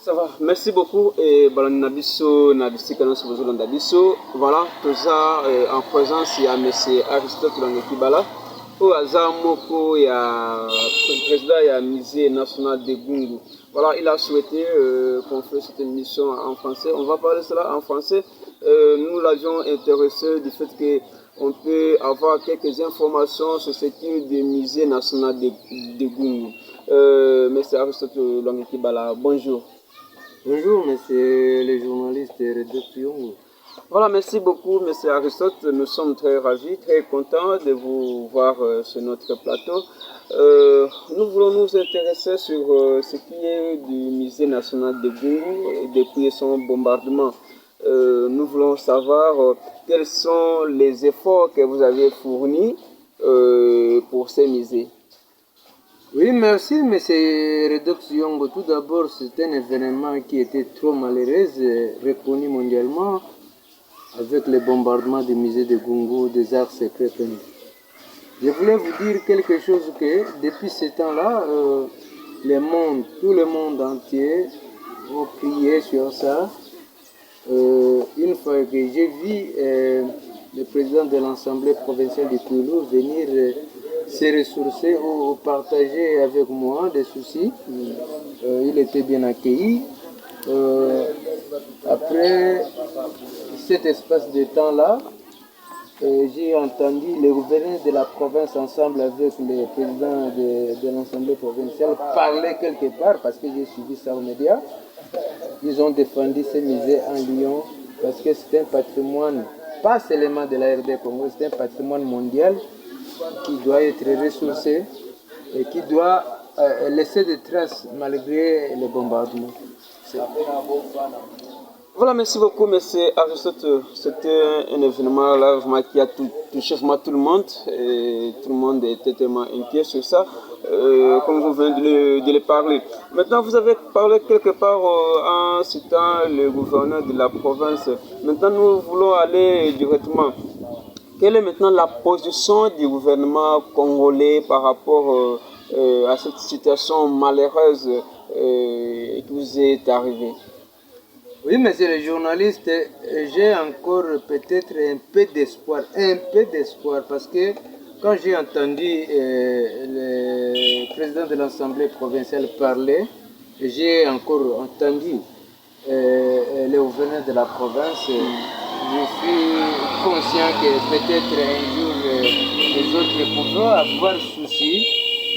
Ça va, merci beaucoup. Et Nabiso, Nabisika, Nabiso. Voilà, tout ça en présence, il y a M. Aristote Langekibala. Au hasard, Moko, il y a le président, il y a Musée national de Gungu. Voilà, il a souhaité qu'on fasse cette émission en français. On va parler de cela en français. Nous l'avions intéressé du fait qu'on peut avoir quelques informations sur ce qui est du Musée national de Gungu. M. Aristote Langekibala, bonjour. Bonjour, monsieur le journaliste rédaction. Voilà, merci beaucoup, monsieur Aristote. Nous sommes très ravis, très contents de vous voir sur notre plateau. Nous voulons nous intéresser sur ce qui est du musée national de Gungu depuis son bombardement. Nous voulons savoir quels sont les efforts que vous avez fournis pour ces musées. Oui, merci, M. Redox Yongo. Tout d'abord, c'est un événement qui était trop malheureux, reconnu mondialement, avec le bombardement des musées de Gungu, des arts secrets. Je voulais vous dire quelque chose que, depuis ce temps-là, tout le monde entier ont crié sur ça. Une fois que j'ai vu le président de l'Assemblée provinciale de Toulouse venir se ressourcer ou partager avec moi des soucis. Il était bien accueilli. Après cet espace de temps-là, j'ai entendu le gouverneur de la province ensemble avec le président de l'Assemblée provinciale parler quelque part, parce que j'ai suivi ça aux médias. Ils ont défendu ce musée en Lyon parce que c'est un patrimoine, pas seulement de la RD Congo, c'est un patrimoine mondial qui doit être ressourcé et qui doit laisser des traces malgré les bombardements. Voilà, merci beaucoup, monsieur Aristote. C'était un événement là, qui a touché tout le monde et tout le monde était tellement inquiet sur ça, comme vous venez de le parler. Maintenant, vous avez parlé quelque part en citant le gouverneur de la province. Maintenant, nous voulons aller directement. Quelle est maintenant la position du gouvernement congolais par rapport à cette situation malheureuse qui vous est arrivée? Oui, monsieur le journaliste, j'ai encore peut-être un peu d'espoir, parce que quand j'ai entendu le président de l'Assemblée provinciale parler, j'ai encore entendu le gouverneur de la province. Je suis conscient que peut-être un jour les autres pourront avoir souci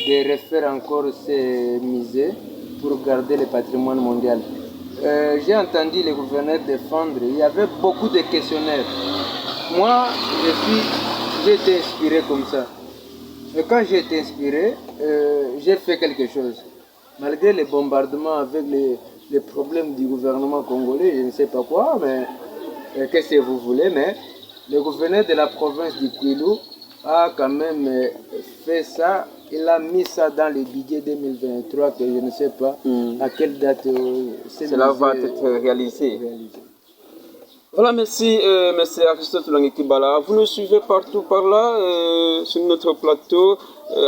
de refaire encore ces musées pour garder le patrimoine mondial. J'ai entendu les gouverneurs défendre, il y avait beaucoup de questionnaires. Moi, j'ai été inspiré comme ça. Et quand j'ai été inspiré, j'ai fait quelque chose. Malgré les bombardements avec les problèmes du gouvernement congolais, je ne sais pas quoi, mais qu'est-ce que vous voulez, mais le gouverneur de la province du Kwilu a quand même fait ça. Il a mis ça dans le budget 2023 que je ne sais pas à quelle date cela va être réalisé. Voilà, merci, merci Aristote Langekibala. Vous nous suivez partout par là, sur notre plateau,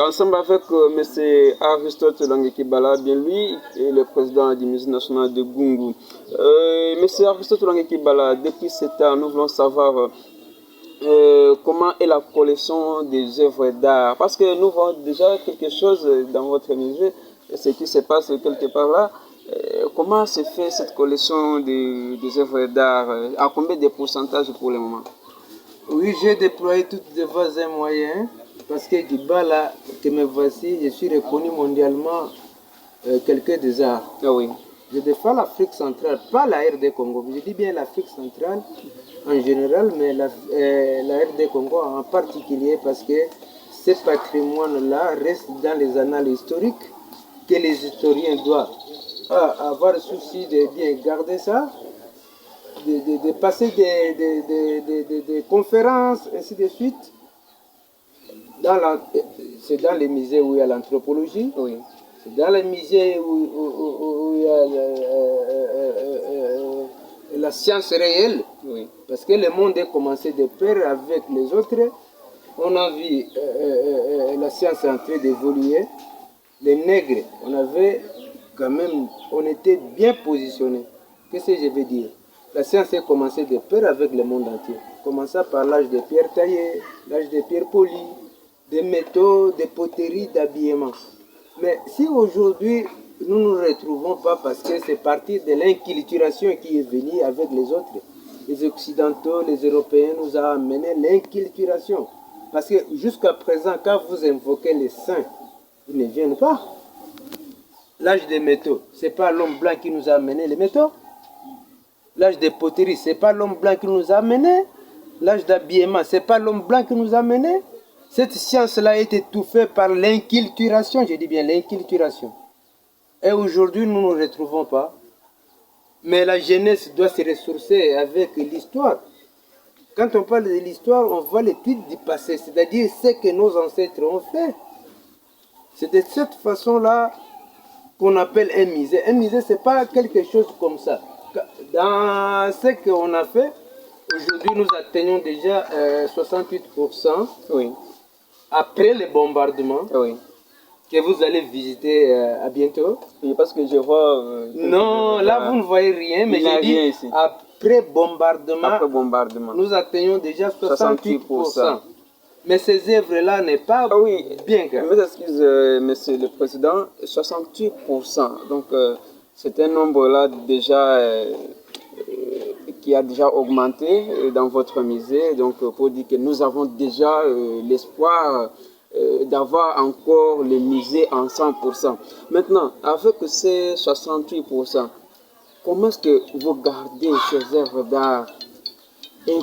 ensemble avec monsieur Aristote Langekibala, bien lui, et le président du musée national de Gungu. Monsieur Aristote Langekibala, depuis 7 ans, nous voulons savoir comment est la collection des œuvres d'art. Parce que nous voyons déjà quelque chose dans votre musée, ce qui se passe quelque part là. Comment se fait cette collection des œuvres d'art? À combien de pourcentages pour le moment? Oui, j'ai déployé toutes les voies et moyens parce que du bas là que me voici, je suis reconnu mondialement quelqu'un des arts. Ah oui. Je défends l'Afrique centrale, pas la RD Congo. Je dis bien l'Afrique centrale en général, mais la RD Congo en particulier parce que ce patrimoine-là reste dans les annales historiques que les historiens doivent avoir le souci de bien garder ça, de passer des conférences, ainsi de suite. C'est dans les musées où il y a l'anthropologie, oui. C'est dans les musées où il y a la science réelle, oui. Parce que le monde est commencé de pair avec les autres. On a vu la science en train d'évoluer. Les nègres, on avait quand même, on était bien positionnés. Qu'est-ce que je veux dire? La science a commencé de pair avec le monde entier. Commençant par l'âge des pierres taillées, l'âge des pierres polies, des métaux, des poteries, d'habillement. Mais si aujourd'hui, nous ne nous retrouvons pas parce que c'est parti de l'inculturation qui est venue avec les autres. Les Occidentaux, les Européens nous ont amené l'inculturation. Parce que jusqu'à présent, quand vous invoquez les saints, ils ne viennent pas. L'âge des métaux, ce n'est pas l'homme blanc qui nous a amené les métaux. L'âge des poteries, ce n'est pas l'homme blanc qui nous a amené. L'âge d'habillement, ce n'est pas l'homme blanc qui nous a amené. Cette science-là est étouffée par l'inculturation, je dis bien l'inculturation. Et aujourd'hui, nous ne nous retrouvons pas. Mais la jeunesse doit se ressourcer avec l'histoire. Quand on parle de l'histoire, on voit l'étude du passé, c'est-à-dire ce que nos ancêtres ont fait. C'est de cette façon-là qu'on appelle un musée. Un musée, ce n'est pas quelque chose comme ça. Dans ce qu'on a fait, aujourd'hui, nous atteignons déjà 68%. Oui. Après les bombardements, Oui. que vous allez visiter à bientôt. Oui, parce que je vois... non, là vous ne voyez rien, mais j'ai dit ici. Après bombardement, nous atteignons déjà 68%. Mais ces œuvres-là n'est pas bien grave. Mes excuses, monsieur le président, 68%. Donc c'est un nombre-là déjà qui a déjà augmenté dans votre musée. Donc pour dire que nous avons déjà l'espoir d'avoir encore le musée en 100%. Maintenant, avec ces 68%, comment est-ce que vous gardez ces œuvres d'art et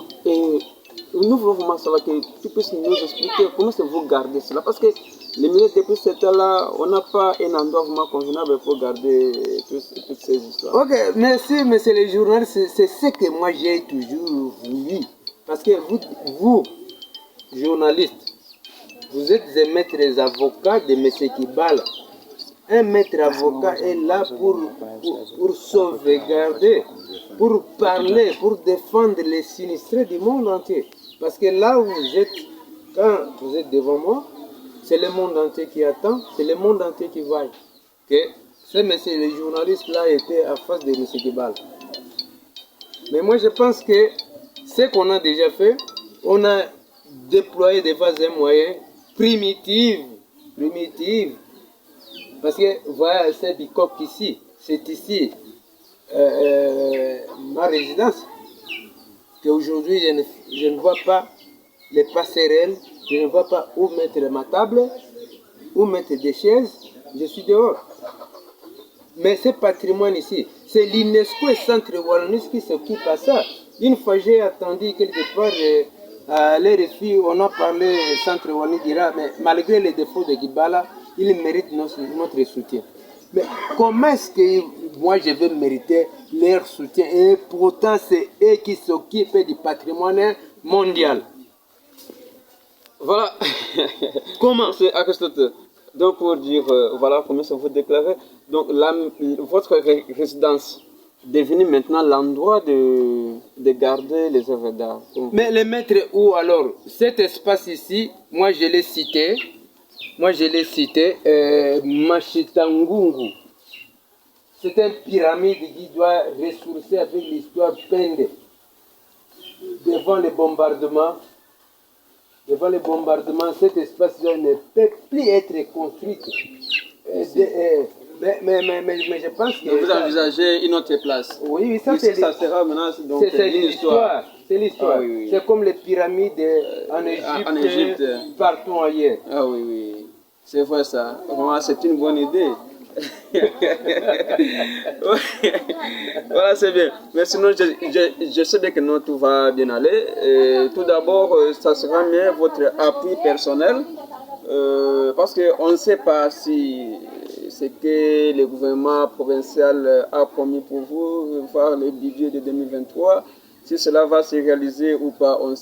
nous voulons vraiment savoir que tu puisses nous expliquer comment est-ce que vous gardez cela. Parce que les musées, depuis ce temps-là, on n'a pas un endroit vraiment convenable pour garder toutes ces histoires. Ok, merci, monsieur le journaliste. C'est ce que moi j'ai toujours voulu. Parce que vous journalistes, vous êtes des maîtres avocats de M. Kibala. Un maître avocat est là pour sauvegarder, pour parler, pour défendre les sinistrés du monde entier. Parce que là où vous êtes, quand vous êtes devant moi, c'est le monde entier qui attend, c'est le monde entier qui va. Que ce monsieur, le journaliste là, était en face de M. Kibala. Mais moi je pense que ce qu'on a déjà fait, on a déployé des phases et moyens primitives. Parce que voilà, c'est Bicop ici, c'est ici ma résidence. Qu'aujourd'hui je ne vois pas les passerelles, je ne vois pas où mettre ma table, où mettre des chaises, je suis dehors. Mais ce patrimoine ici, c'est l'UNESCO et Centre Walloniste qui s'occupe à ça. Une fois j'ai attendu quelque part à l'RFI, on a parlé Centre Walloniste dira, mais malgré les défauts de Kibala, il mérite notre soutien. Mais comment est-ce que moi je vais mériter leur soutien? Et pourtant c'est eux qui s'occupent du patrimoine mondial. Voilà. Comment? C'est Aristote. Donc pour dire, voilà comment ça vous déclarez. Donc votre résidence est devenue maintenant l'endroit de garder les œuvres d'art. Mais les mettre où alors? Cet espace ici, moi je l'ai cité. Machitangungu. C'est une pyramide qui doit ressourcer avec l'histoire peinte. Devant les bombardements, cet espace-là ne peut plus être construit. Mais je pense que... Vous envisagez une autre place. Oui, ça sera maintenant c'est l'histoire. C'est l'histoire. Ah, oui. C'est comme les pyramides en Égypte, partout ailleurs. Ah oui, oui. C'est vrai ça. Vraiment, c'est une bonne idée. Voilà, c'est bien. Mais sinon, je sais bien que non, tout va bien aller. Tout d'abord, ça sera mieux votre appui personnel. Parce qu'on ne sait pas si ce que le gouvernement provincial a promis pour vous, voir le budget de 2023, si cela va se réaliser ou pas. On